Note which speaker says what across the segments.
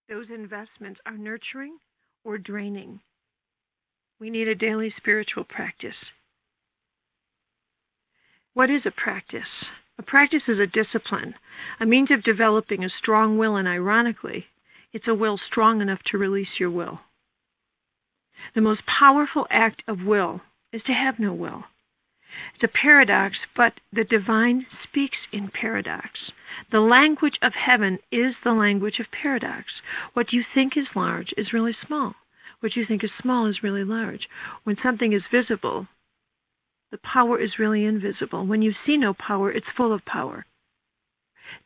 Speaker 1: those investments are nurturing or draining. We need a daily spiritual practice. What is a practice? A practice is a discipline, a means of developing a strong will, and ironically, it's a will strong enough to release your will. The most powerful act of will is to have no will. It's a paradox, but the divine speaks in paradox. The language of heaven is the language of paradox. What you think is large is really small. What you think is small is really large. When something is visible, the power is really invisible. When you see no power, it's full of power.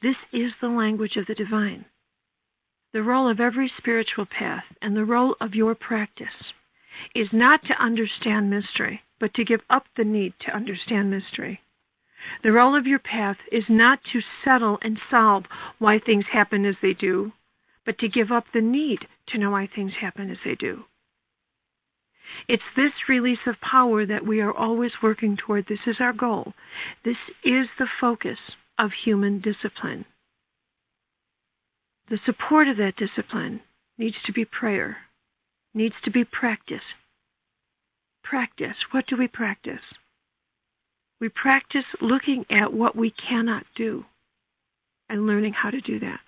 Speaker 1: This is the language of the divine. The role of every spiritual path and the role of your practice is not to understand mystery, but to give up the need to understand mystery. The role of your path is not to settle and solve why things happen as they do, but to give up the need to know why things happen as they do. It's this release of power that we are always working toward. This is our goal. This is the focus of human discipline. The support of that discipline needs to be prayer, needs to be practice. Practice. What do we practice? We practice looking at what we cannot do and learning how to do that.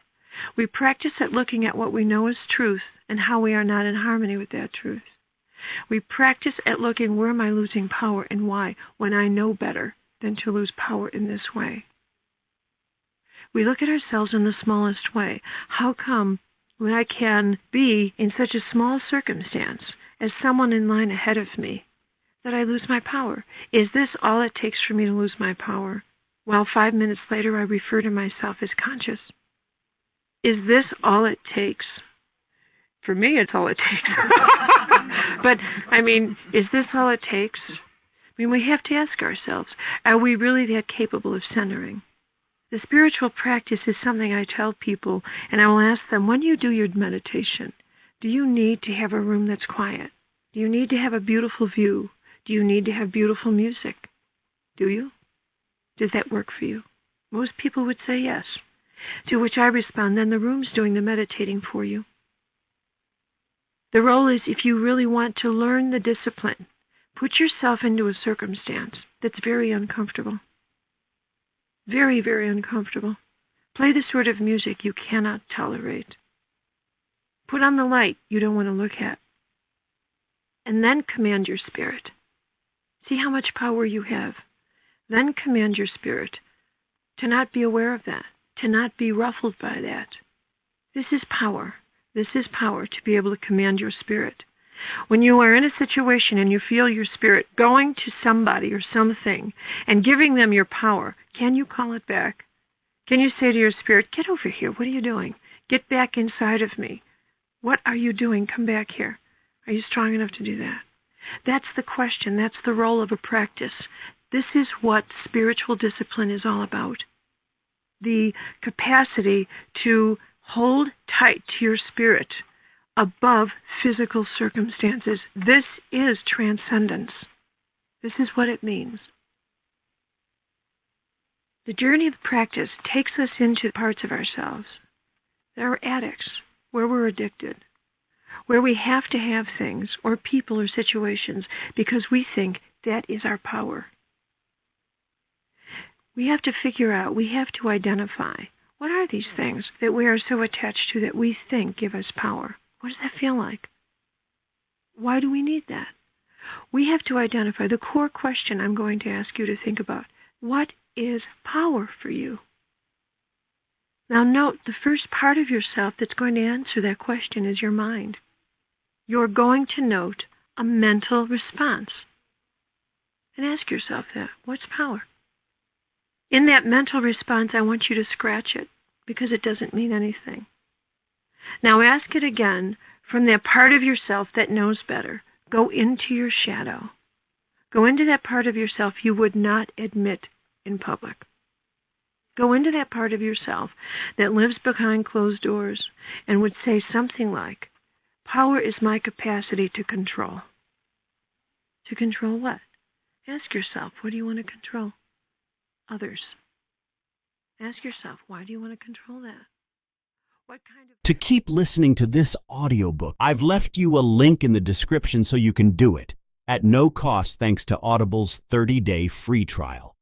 Speaker 1: We practice at looking at what we know is truth and how we are not in harmony with that truth. We practice at looking, where am I losing power and why, when I know better than to lose power in this way. We look at ourselves in the smallest way. How come when I can be in such a small circumstance as someone in line ahead of me that I lose my power? Is this all it takes for me to lose my power? While 5 minutes later I refer to myself as conscious. Is this all it takes? For me, it's all it takes. But, is this all it takes? We have to ask ourselves, are we really that capable of centering? The spiritual practice is something I tell people, and I will ask them, when you do your meditation, do you need to have a room that's quiet? Do you need to have a beautiful view? Do you need to have beautiful music? Do you? Does that work for you? Most people would say yes. To which I respond, then the room's doing the meditating for you. The role is, if you really want to learn the discipline, put yourself into a circumstance that's very uncomfortable. Very, very uncomfortable. Play the sort of music you cannot tolerate. Put on the light you don't want to look at. And then command your spirit. See how much power you have. Then command your spirit to not be aware of that, to not be ruffled by that. This is power. This is power, to be able to command your spirit. When you are in a situation and you feel your spirit going to somebody or something and giving them your power, can you call it back? Can you say to your spirit, get over here, what are you doing? Get back inside of me. What are you doing? Come back here. Are you strong enough to do that? That's the question. That's the role of a practice. This is what spiritual discipline is all about. The capacity to hold tight to your spirit above physical circumstances. This is transcendence. This is what it means. The journey of practice takes us into parts of ourselves that are addicts, where we're addicted, where we have to have things or people or situations because we think that is our power. We have to figure out, we have to identify, what are these things that we are so attached to that we think give us power? What does that feel like? Why do we need that? We have to identify the core question I'm going to ask you to think about. What is power for you? Now note, the first part of yourself that's going to answer that question is your mind. You're going to note a mental response. And ask yourself that. What's power? In that mental response, I want you to scratch it because it doesn't mean anything. Now ask it again from that part of yourself that knows better. Go into your shadow. Go into that part of yourself you would not admit in public. Go into that part of yourself that lives behind closed doors and would say something like, power is my capacity to control. To control what? Ask yourself, what do you want to control? Others. Ask yourself, why do you want to control that? What kind of...
Speaker 2: To keep listening to this audiobook, I've left you a link in the description so you can do it, at no cost thanks to Audible's 30-day free trial.